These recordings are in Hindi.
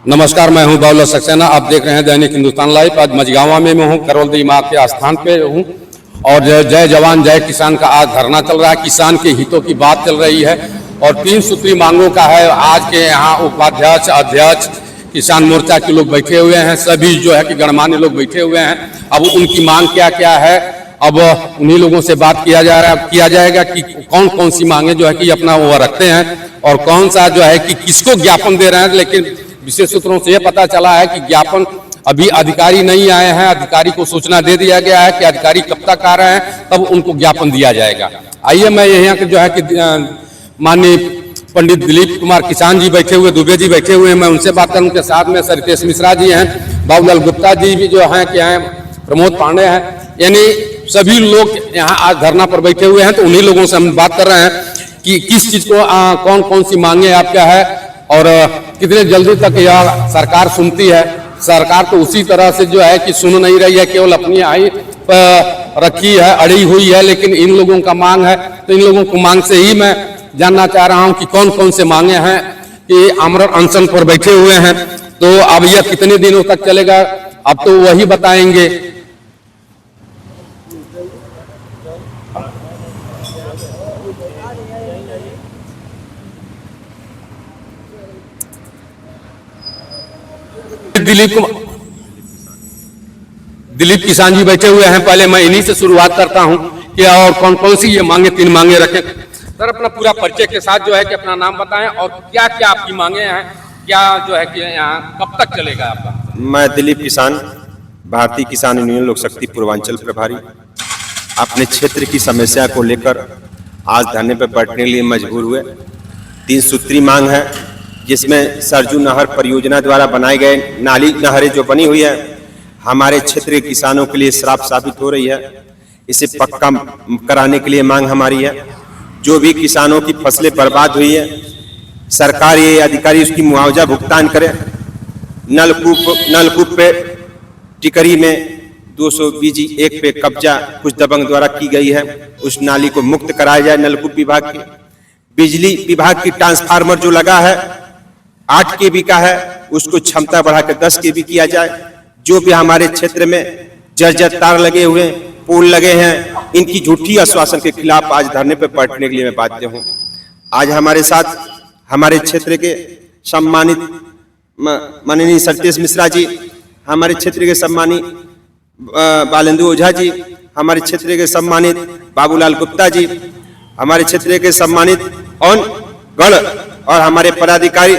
नमस्कार, मैं हूं बाबूलाल सक्सेना। आप देख रहे हैं दैनिक हिंदुस्तान लाइव। आज मझगांवा में मैं हूं, करौलदी माँ के स्थान पे हूं और जय जवान जय किसान का आज धरना चल रहा है। किसान के हितों की बात चल रही है और 3 सूत्री मांगों का है। आज के यहाँ उपाध्यक्ष, अध्यक्ष, किसान मोर्चा के लोग बैठे हुए हैं, सभी जो है कि गणमान्य लोग बैठे हुए हैं। अब उनकी मांग क्या क्या है, अब उन्हीं लोगों से बात किया जाएगा कि कौन कौन सी मांगे जो है कि अपना वो रखते हैं और कौन सा जो है कि किसको ज्ञापन दे रहे हैं। लेकिन विशेष सूत्रों से यह पता चला है कि ज्ञापन अभी अधिकारी नहीं आए हैं। अधिकारी को सूचना दे दिया गया है कि अधिकारी कब तक आ रहे हैं, तब उनको ज्ञापन दिया जाएगा। आइए मैं यहाँ के जो है कि माननीय पंडित दिलीप कुमार किसान जी बैठे हुए, दुबे जी बैठे हुए हैं, मैं उनसे बात करूँ। उनके साथ में सरितेश मिश्रा जी हैं, बाबूलाल गुप्ता जी भी जो हैं क्या हैं, प्रमोद पांडे हैं, यानी सभी लोग यहाँ आज धरना पर बैठे हुए हैं। तो उन्हीं लोगों से हम बात कर रहे हैं कि किस चीज को कौन कौन सी मांगे आप क्या है और कितने जल्दी तक यह सरकार सुनती है। सरकार तो उसी तरह से जो है कि सुन नहीं रही है, केवल अपनी आई रखी है, अड़ी हुई है। लेकिन इन लोगों का मांग है, तो इन लोगों को मांग से ही मैं जानना चाह रहा हूं कि कौन कौन से मांगे हैं कि आमरण अनशन पर बैठे हुए हैं। तो अब यह कितने दिनों तक चलेगा, अब तो वही बताएंगे। दिलीप किसान जी बैठे हुए हैं। पहले मैं इन्हीं से शुरुआत करता हूं कि और कौन कौन सी ये मांगे, 3 मांगे रखें। सर, अपना पूरा परिचय के साथ जो है कि अपना नाम बताएं और क्या क्या आपकी मांगे हैं, क्या जो है कि यहाँ कब तक चलेगा आपका। मैं दिलीप किसान, भारतीय किसान यूनियन लोक शक्ति पूर्वांचल प्रभारी, अपने क्षेत्र की समस्या को लेकर आज धरने पर बैठने के लिए मजबूर हुए। 3 सूत्री मांग है, जिसमें सरजू नहर परियोजना द्वारा बनाए गए नाली नहरें जो बनी हुई है, हमारे क्षेत्र के किसानों के लिए श्राप साबित हो रही है। इसे पक्का कराने के लिए मांग हमारी है। जो भी किसानों की फसलें बर्बाद हुई है, सरकार ये अधिकारी उसकी मुआवजा भुगतान करे। नलकूप पे टिकरी में 200 बीजी 1 पे कब्जा कुछ दबंग द्वारा की गई है, उस नाली को मुक्त कराया जाए। नलकूप विभाग की बिजली विभाग की ट्रांसफार्मर जो लगा है 8 kV का है, उसको क्षमता बढ़ाकर 10 kV किया जाए। जो भी हमारे क्षेत्र में जर्जर तार लगे हुए, पोल लगे हैं, इनकी झूठी आश्वासन के खिलाफ आज धरने पर बैठने के लिए मैं बाध्य हूँ। आज हमारे साथ हमारे क्षेत्र के सम्मानित माननीय सरितेश मिश्रा जी, हमारे क्षेत्र के सम्मानित बालेंदु ओझा जी, हमारे क्षेत्र के सम्मानित बाबूलाल गुप्ता जी, हमारे क्षेत्र के सम्मानित गण और हमारे पदाधिकारी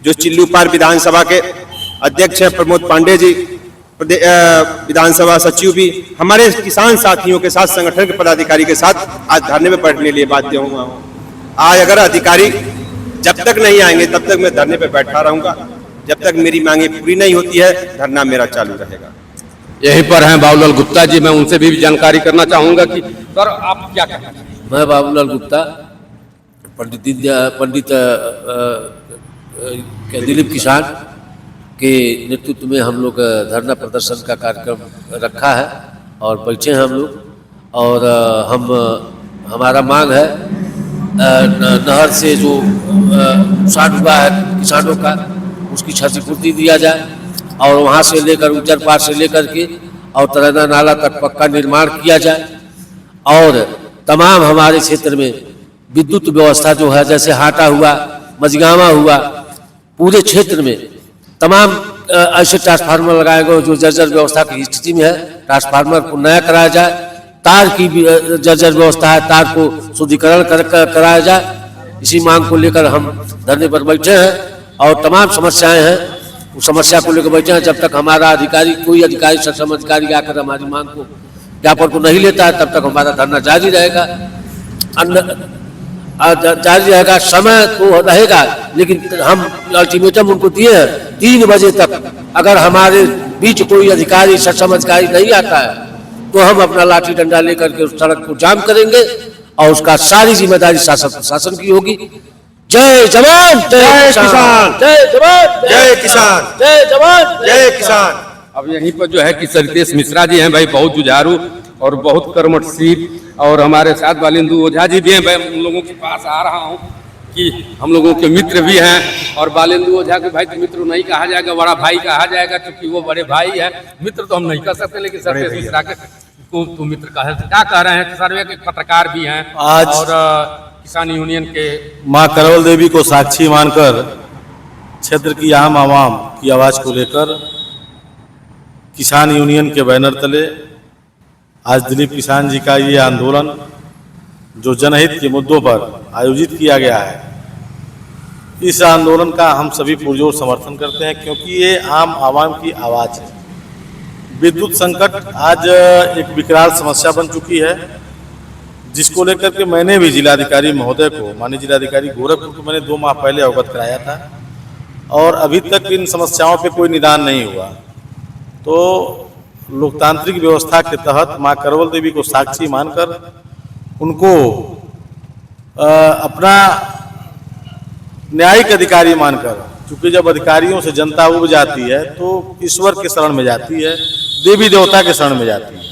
जो चिल्लूपार विधानसभा के अध्यक्ष हैं प्रमोद पांडे जी, विधानसभा सचिव भी, हमारे किसान साथियों के साथ, संगठन के पदाधिकारी के साथ आज धरने में बैठने के लिए बाध्य हूँ। आज अगर अधिकारी जब तक नहीं आएंगे तब तक मैं धरने पर बैठा रहूंगा। जब तक मेरी मांगे पूरी नहीं होती है, धरना मेरा चालू रहेगा। यहीं पर हैं बाबूलाल गुप्ता जी, मैं उनसे भी जानकारी करना चाहूंगा कि सर आप क्या कहना चाहते हैं। मैं बाबूलाल गुप्ता, पंडित दिलीप किसान के नेतृत्व में हम लोग धरना प्रदर्शन का कार्यक्रम रखा है और बैठे हैं हम लोग। और हमारा मांग है नहर से जो नुकसान हुआ है किसानों का, उसकी क्षतिपूर्ति दिया जाए और वहाँ से लेकर उज्जरपार से लेकर के और तरैना नाला तक पक्का निर्माण किया जाए। और तमाम हमारे क्षेत्र में विद्युत व्यवस्था जो है, जैसे हाटा हुआ, मझगांवा हुआ, पूरे क्षेत्र में तमाम ऐसे ट्रांसफार्मर लगाए गए जो जर्जर व्यवस्था की स्थिति में है, ट्रांसफार्मर को नया कराया जाए। तार की भी जर्जर व्यवस्था है, तार को शुद्धिकरण कराया जाए। इसी मांग को लेकर हम धरने पर बैठे हैं और तमाम समस्याएं हैं, उस समस्या को लेकर बैठे हैं। जब तक हमारा अधिकारी, कोई अधिकारी, सक्षम अधिकारी आकर हमारी मांग को, ज्ञापन को नहीं लेता है, तब तक हमारा धरना जारी रहेगा। जारी रहेगा, समय तो रहेगा, लेकिन हम अल्टीमेटम उनको दिए हैं 3 बजे तक। अगर हमारे बीच कोई अधिकारी, सक्षम अधिकारी नहीं आता है तो हम अपना लाठी डंडा लेकर के उस सड़क को जाम करेंगे और उसका सारी जिम्मेदारी शासन प्रशासन की होगी। जय जवान जय किसान, जय जवान जय किसान, जय जवान जय किसान। अब यहीं पर जो है कि सरितेश मिश्रा जी हैं भाई, बहुत जुझारू और बहुत कर्मठशील, और हमारे साथ बालेंदु ओझा जी भी हैं। मैं उन लोगों के पास आ रहा हूँ कि हम लोगों के मित्र भी हैं। और बालेंदु ओझा के भाई तो मित्र नहीं कहा जाएगा, बड़ा भाई कहा जाएगा, क्योंकि वो बड़े भाई है। मित्र तो हम नहीं कर सकते, लेकिन सर्वेश मिश्रा के को तो मित्र क्या कह रहे हैं। सर्वे के पत्रकार भी हैं आज और किसान यूनियन के मां करवल देवी को साक्षी मानकर क्षेत्र की आम आवाम की आवाज को लेकर किसान यूनियन के बैनर तले आज दिलीप किसान जी का ये आंदोलन जो जनहित के मुद्दों पर आयोजित किया गया है, इस आंदोलन का हम सभी पुरजोर समर्थन करते हैं, क्योंकि ये आम आवाम की आवाज़ है। विद्युत संकट आज एक विकराल समस्या बन चुकी है, जिसको लेकर के मैंने भी जिलाधिकारी महोदय को, माननीय जिलाधिकारी गोरखपुर को मैंने 2 माह पहले अवगत कराया था, और अभी तक इन समस्याओं पे कोई निदान नहीं हुआ। तो लोकतांत्रिक व्यवस्था के तहत मां करवल देवी को साक्षी मानकर उनको अपना न्यायिक अधिकारी मानकर, क्योंकि जब अधिकारियों से जनता उब जाती है तो ईश्वर के शरण में जाती है, देवी देवता के शरण में जाती है।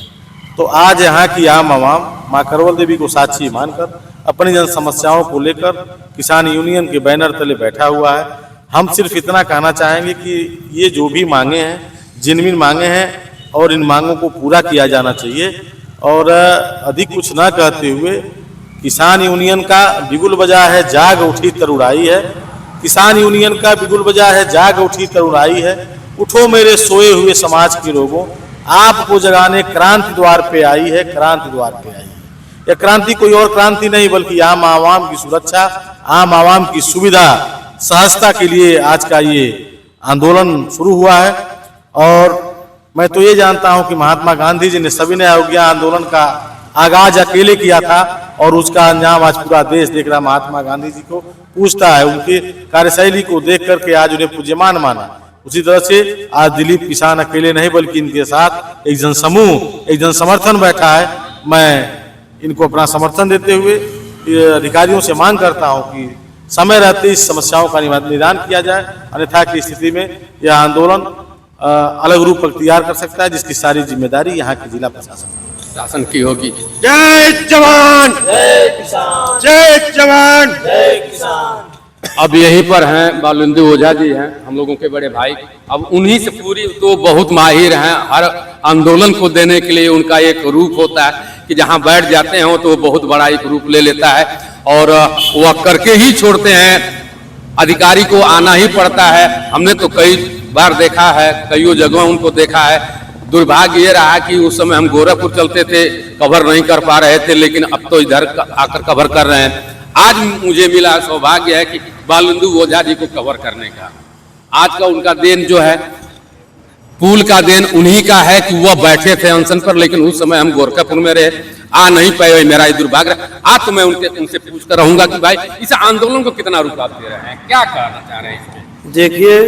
तो आज यहाँ की आम आवाम मां करवल देवी को साक्षी मानकर अपनी जन समस्याओं को लेकर किसान यूनियन के बैनर तले बैठा हुआ है। हम सिर्फ इतना कहना चाहेंगे कि ये जो भी मांगे हैं जिनमिन मांगे हैं, और इन मांगों को पूरा किया जाना चाहिए। और अधिक कुछ ना कहते हुए, किसान यूनियन का बिगुल बजा है जाग उठी तरुणाई है, किसान यूनियन का बिगुल बजा है जाग उठी तरुणाई है। उठो मेरे सोए हुए समाज के लोगों, आपको जगाने क्रांति द्वार पे आई है, क्रांति द्वार पे आई है। यह क्रांति कोई और क्रांति नहीं, बल्कि आम आवाम की सुरक्षा, आम आवाम की सुविधा सहजता के लिए आज का ये आंदोलन शुरू हुआ है। और मैं तो ये जानता हूं कि महात्मा गांधी जी ने सविनय अवज्ञा आंदोलन का आगाज अकेले किया था, और उसका अंजाम आज पूरा देश देख रहा। महात्मा गांधी जी को पूछता है, उनके कार्यशैली को देख करके आज उन्हें पूज्यमान माना। उसी तरह से आज दिलीप किसान अकेले नहीं, बल्कि इनके साथ एक जनसमूह, एक जन समर्थन बैठा है। मैं इनको अपना समर्थन देते हुए अधिकारियों से मांग करता हूं कि समय रहते इस समस्याओं का निदान किया जाए, अन्यथा की स्थिति में यह आंदोलन अलग रूप अख्तियार कर सकता है, जिसकी सारी जिम्मेदारी यहाँ के जिला प्रशासन की होगी। जय जवान जय किसान, जय जवान जय किसान। अब यहीं पर हैं बालेंदु ओझा जी हैं, हम लोगों के बड़े भाई। अब उन्हीं से पूरी तो बहुत माहिर हैं, हर आंदोलन को देने के लिए उनका एक रूप होता है कि जहां बैठ जाते हैं तो वो बहुत बड़ा एक रूप ले लेता है, और वह करके ही छोड़ते हैं। अधिकारी को आना ही पड़ता है। हमने तो कई बार देखा है, कईयों जगहों उनको देखा है। दुर्भाग्य ये रहा कि उस समय हम गोरखपुर चलते थे, कवर नहीं कर पा रहे थे, लेकिन अब तो इधर आकर कवर कर रहे हैं। आज मुझे मिला सौभाग्य है कि बालेंदु ओझा जी को कवर करने का। आज का उनका देन जो है, पुल का देन उन्हीं का है कि वह बैठे थे अनशन पर, लेकिन उस समय हम गोरखपुर में रहे, आ नहीं पाए। मेरा ये दुर्भाग्य। आज तो मैं उनसे पूछकर रहूंगा कि भाई इस आंदोलन को कितना रुकावट दे रहे हैं, क्या कहना चाह रहे हैं। देखिए,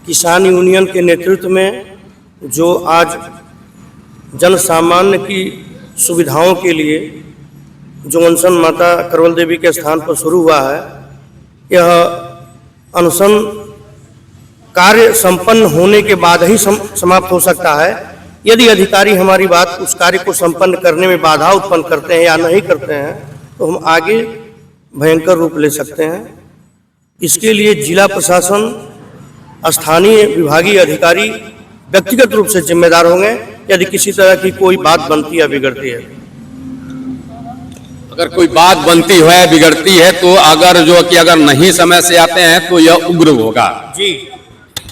किसान यूनियन के नेतृत्व में जो आज जन सामान्य की सुविधाओं के लिए जो अनशन माता करवल देवी के स्थान पर शुरू हुआ है, यह अनशन कार्य संपन्न होने के बाद ही समाप्त हो सकता है। यदि अधिकारी हमारी बात, उस कार्य को संपन्न करने में बाधा उत्पन्न करते हैं या नहीं करते हैं, तो हम आगे भयंकर रूप ले सकते हैं। इसके लिए जिला प्रशासन, स्थानीय विभागीय अधिकारी व्यक्तिगत रूप से जिम्मेदार होंगे यदि किसी तरह की कोई बात बनती या बिगड़ती है। अगर कोई बात बनती है, बिगड़ती है, तो अगर नहीं समय से आते हैं तो यह उग्र होगा जी।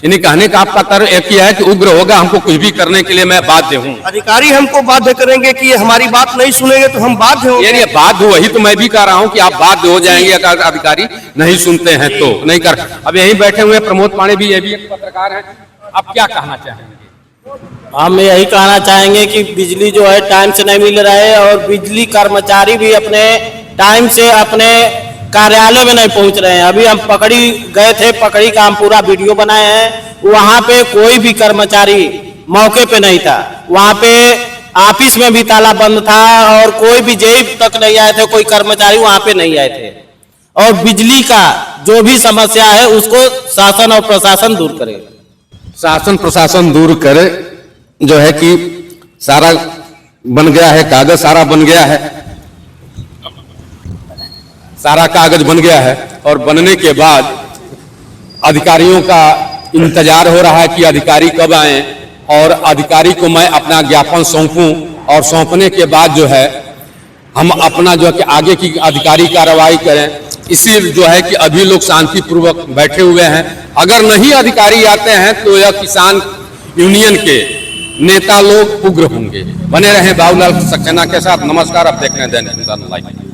इन्हीं कहने का आपका तर्क एक ही है कि उग्र होगा, हमको कुछ भी करने के लिए मैं बाध्य हूँ। अधिकारी हमको बाध्य करेंगे कि हमारी बात नहीं सुनेंगे तो हम बाध्य होंगे। यानी बाध्य, वही तो मैं भी कह रहा हूँ कि आप बाध्य हो जाएंगे अगर अधिकारी नहीं सुनते हैं तो। नहीं कर। अब यहीं बैठे हुए प्रमोद पांडे भी, ये भी एक पत्रकार हैं। आप क्या कहना चाहेंगे? हम यही कहना चाहेंगे कि बिजली जो है टाइम से नहीं मिल रहा है, और बिजली कर्मचारी भी अपने टाइम से अपने कार्यालय में नहीं पहुंच रहे हैं। अभी हम पकड़ी गए थे, पकड़ी का हम पूरा वीडियो बनाए हैं। वहां पे कोई भी कर्मचारी मौके पे नहीं था, वहां पे ऑफिस में भी ताला बंद था, और कोई भी जेई तक नहीं आए थे, कोई कर्मचारी वहां पे नहीं आए थे। और बिजली का जो भी समस्या है उसको शासन और प्रशासन दूर करे। शासन प्रशासन दूर करे, जो है कि सारा बन गया है, कागज सारा बन गया है, सारा कागज बन गया है। और बनने के बाद अधिकारियों का इंतजार हो रहा है कि अधिकारी कब आए और अधिकारी को मैं अपना ज्ञापन सौंपूं और सौंपने के बाद जो है हम अपना जो है कि आगे की अधिकारी कार्रवाई करें। इसी जो है कि अभी लोग शांतिपूर्वक बैठे हुए हैं। अगर नहीं अधिकारी आते हैं तो यह किसान यूनियन के नेता लोग उग्र होंगे। बने रहें बाबूलाल सक्सेना के साथ। नमस्कार, आप देख रहे हैं दैनिक हिंदुस्तान लाइव।